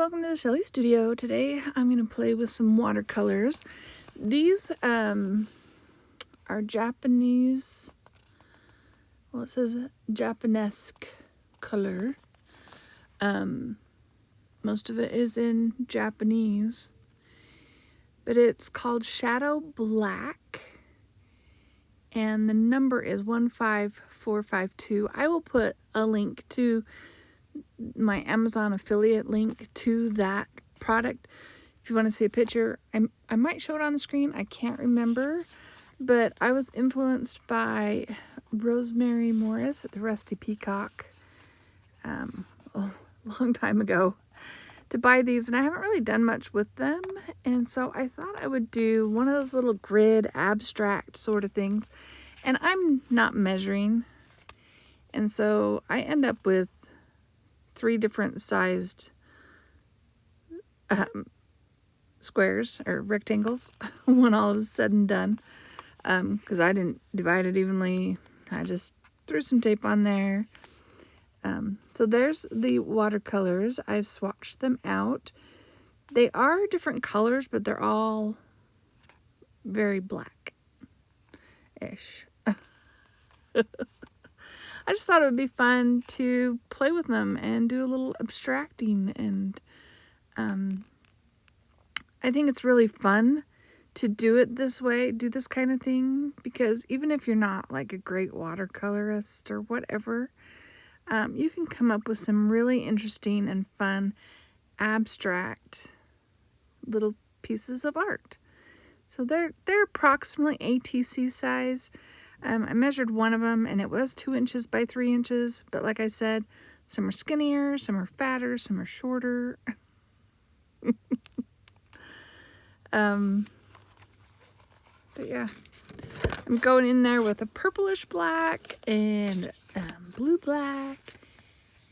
welcome to the Shelly Studio. Today I'm going to play with some watercolors. These are Japanese, well, it says Japanesque color. Most of it is in Japanese, but it's called Shadow Black, and the number is 15452. I will put a link to my Amazon affiliate link to that product if you want to see a picture. I might show it on the screen, I can't remember, but I was influenced by Rosemary Morris at the Rusty Peacock a long time ago to buy these, and I haven't really done much with them, and so I thought I would do one of those little grid abstract sort of things. And I'm not measuring, and so I end up with 3 different sized squares or rectangles when all is said and done, because I didn't divide it evenly. I just threw some tape on there. So there's the watercolors. I've swatched them out. They are different colors, but they're all very black-ish. I just thought it would be fun to play with them and do a little abstracting, and I think it's really fun to do it this way, do this kind of thing, because even if you're not like a great watercolorist or whatever, you can come up with some really interesting and fun abstract little pieces of art. So they're approximately ATC size. I measured one of them, and it was 2 inches by 3 inches. But like I said, some are skinnier, some are fatter, some are shorter. But yeah, I'm going in there with a purplish black and blue black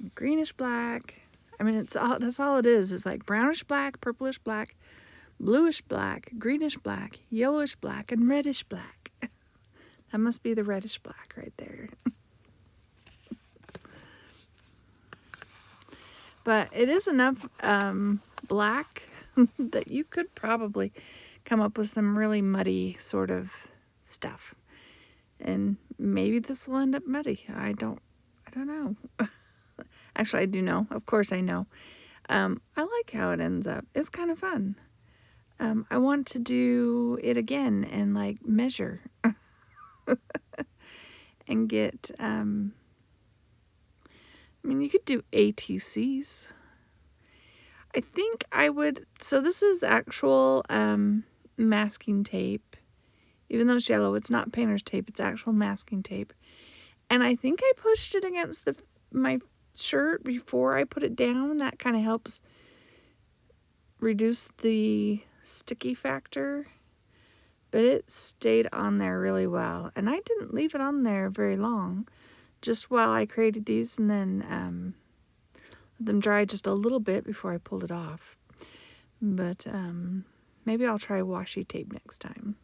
and greenish black. I mean, that's all it is. It's like brownish black, purplish black, bluish black, greenish black, yellowish black, and reddish black. That must be the reddish black right there. But it is enough black that you could probably come up with some really muddy sort of stuff. And maybe this will end up muddy. I don't know. Actually, I do know. Of course I know. I like how it ends up. It's kind of fun. I want to do it again and like measure. And get, I mean, you could do ATCs. I think I would, so this is actual masking tape. Even though it's yellow, it's not painter's tape, it's actual masking tape. And I think I pushed it against my shirt before I put it down. That kind of helps reduce the sticky factor. But it stayed on there really well. And I didn't leave it on there very long, just while I created these, and then let them dry just a little bit before I pulled it off. But maybe I'll try washi tape next time.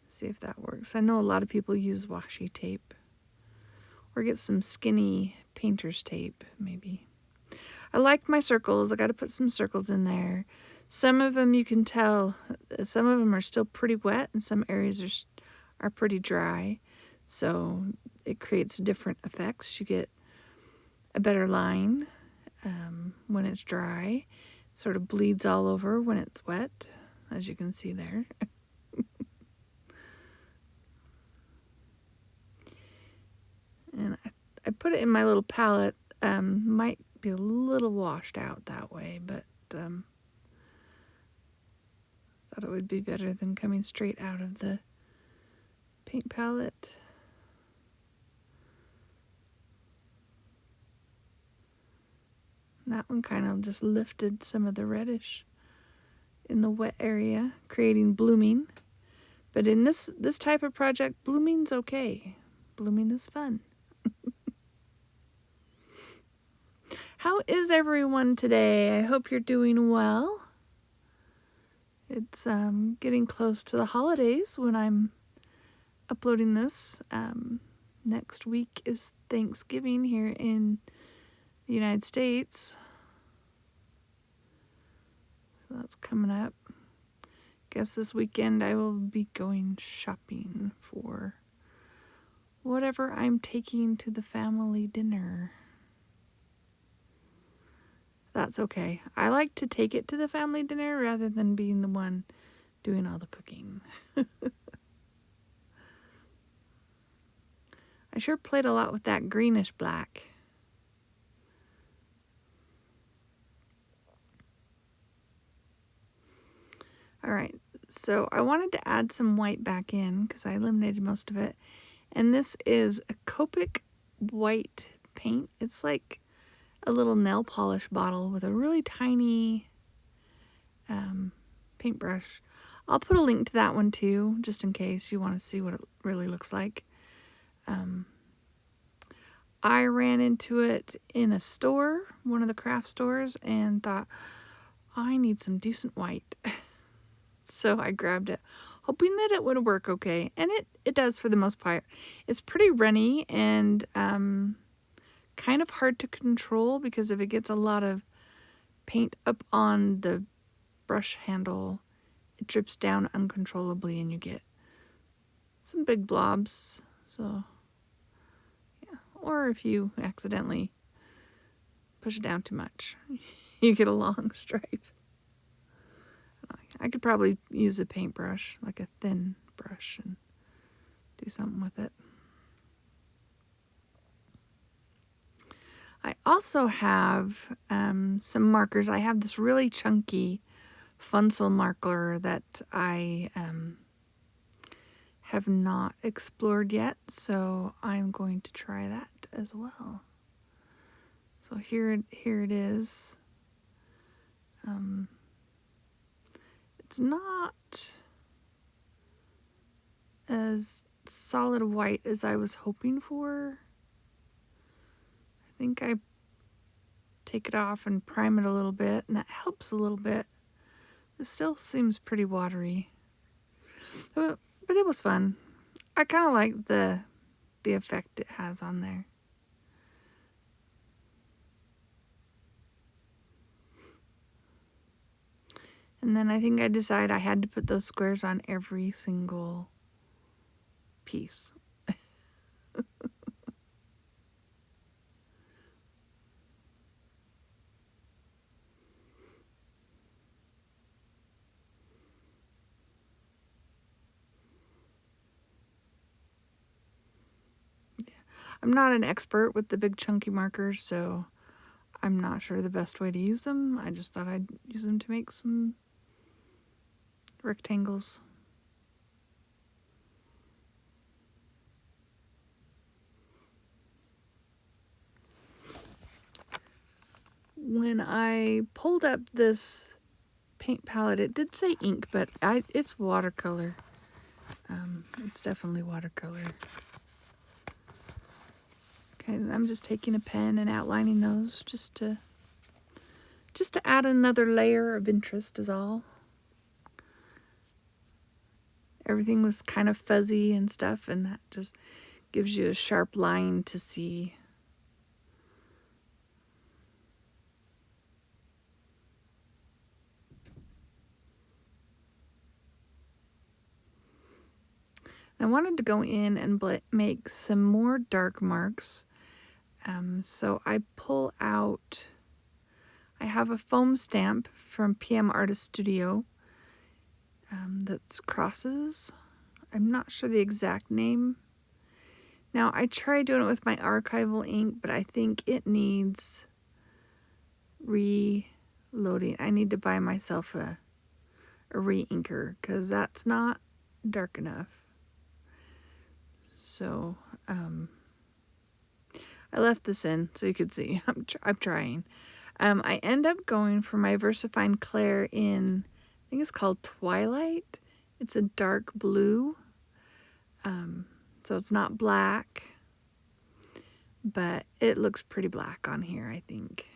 See if that works. I know a lot of people use washi tape. Or get some skinny painter's tape, maybe. I like my circles. I got to put some circles in there. Some of them you can tell, some of them are still pretty wet, and some areas are pretty dry. So it creates different effects. You get a better line when it's dry. It sort of bleeds all over when it's wet, as you can see there. And I put it in my little palette. Might be a little washed out that way, but thought it would be better than coming straight out of the paint palette. That one kind of just lifted some of the reddish in the wet area, creating blooming. But in this type of project, blooming's okay. Blooming is fun. How is everyone today? I hope you're doing well. It's getting close to the holidays when I'm uploading this. Next week is Thanksgiving here in the United States. that's coming up. Guess this weekend I will be going shopping for whatever I'm taking to the family dinner. That's okay. I like to take it to the family dinner rather than being the one doing all the cooking. I sure played a lot with that greenish black. All right, so I wanted to add some white back in because I eliminated most of it. And this is a Copic white paint. It's like a little nail polish bottle with a really tiny paintbrush. I'll put a link to that one too, just in case you want to see what it really looks like. I ran into it in a store, one of the craft stores, and thought, I need some decent white. So I grabbed it, hoping that it would work okay. And it does for the most part. It's pretty runny and kind of hard to control because if it gets a lot of paint up on the brush handle, it drips down uncontrollably and you get some big blobs. So, yeah. Or if you accidentally push it down too much, you get a long stripe. I could probably use a paintbrush, like a thin brush, and do something with it. I also have some markers. I have this really chunky Funsel marker that I have not explored yet, so I'm going to try that as well. So here it is. It's not as solid white as I was hoping for. I think I take it off and prime it a little bit, and that helps a little bit. It still seems pretty watery. But it was fun. I kind of like the effect it has on there. And then I think I decided I had to put those squares on every single piece. I'm not an expert with the big chunky markers, so I'm not sure the best way to use them. I just thought I'd use them to make some rectangles. When I pulled up this paint palette, it did say ink, but it's watercolor. It's definitely watercolor. Okay, I'm just taking a pen and outlining those just to add another layer of interest is all. Everything was kind of fuzzy and stuff, and that just gives you a sharp line to see. I wanted to go in and make some more dark marks. So I pull out, I have a foam stamp from PM Artist Studio that's crosses. I'm not sure the exact name. Now I tried doing it with my archival ink, but I think it needs reloading. I need to buy myself a re-inker because that's not dark enough. So I left this in so you could see. I'm trying. I end up going for my VersaFine Clair in, I think it's called Twilight. It's a dark blue. So it's not black, but it looks pretty black on here, I think.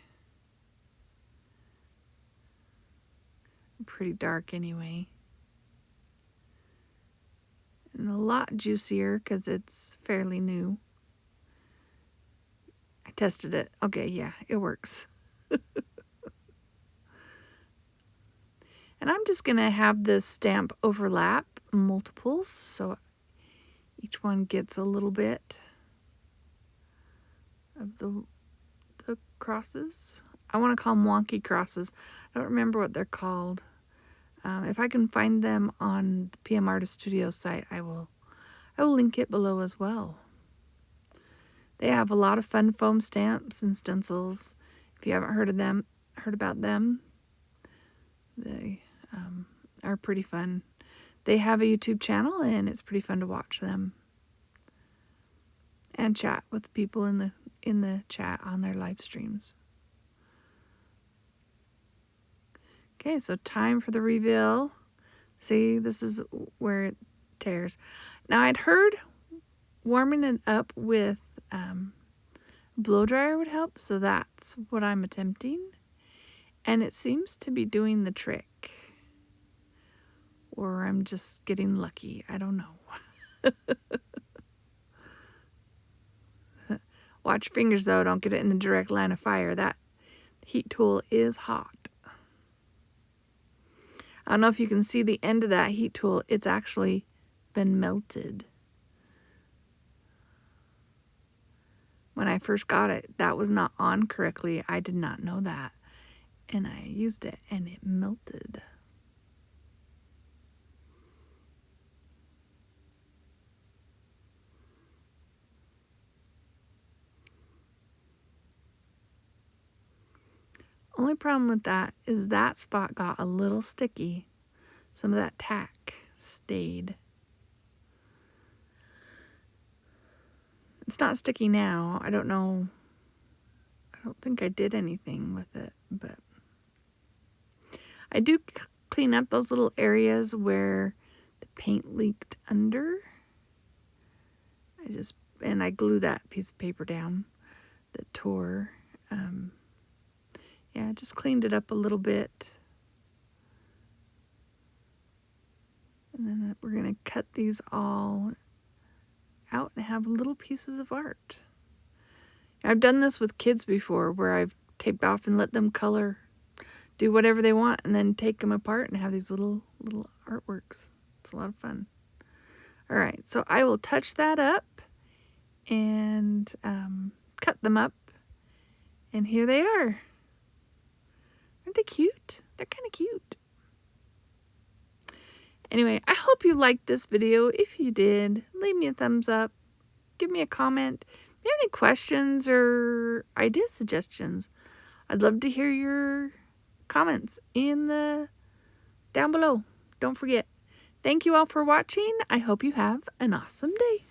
Pretty dark anyway. And a lot juicier because it's fairly new. I tested it. Okay, yeah, it works. And I'm just going to have this stamp overlap multiples, so each one gets a little bit of the crosses. I want to call them wonky crosses. I don't remember what they're called. If I can find them on the PM Artist Studio site, I will link it below as well. They have a lot of fun foam stamps and stencils. If you haven't heard about them, they are pretty fun. They have a YouTube channel, and it's pretty fun to watch them and chat with people in the chat on their live streams. Okay, so time for the reveal. See, this is where it tears. Now, I'd heard warming it up with blow dryer would help, so that's what I'm attempting. And it seems to be doing the trick. Or I'm just getting lucky. I don't know. Watch your fingers, though. Don't get it in the direct line of fire. That heat tool is hot. I don't know if you can see the end of that heat tool. It's actually been melted. When I first got it, that was not on correctly. I did not know that. And I used it, and it melted. Only problem with that is that spot got a little sticky. Some of that tack stayed. It's not sticky now. I don't know. I don't think I did anything with it, but I do clean up those little areas where the paint leaked under. I glue that piece of paper down that tore. Yeah, I just cleaned it up a little bit. And then we're going to cut these all out and have little pieces of art. I've done this with kids before, where I've taped off and let them color, do whatever they want, and then take them apart and have these little artworks. It's a lot of fun. All right, so I will touch that up and cut them up. And here they are. Aren't they cute? They're kind of cute. Anyway, I hope you liked this video. If you did, leave me a thumbs up. Give me a comment. If you have any questions or idea suggestions, I'd love to hear your comments down below. Don't forget. Thank you all for watching. I hope you have an awesome day.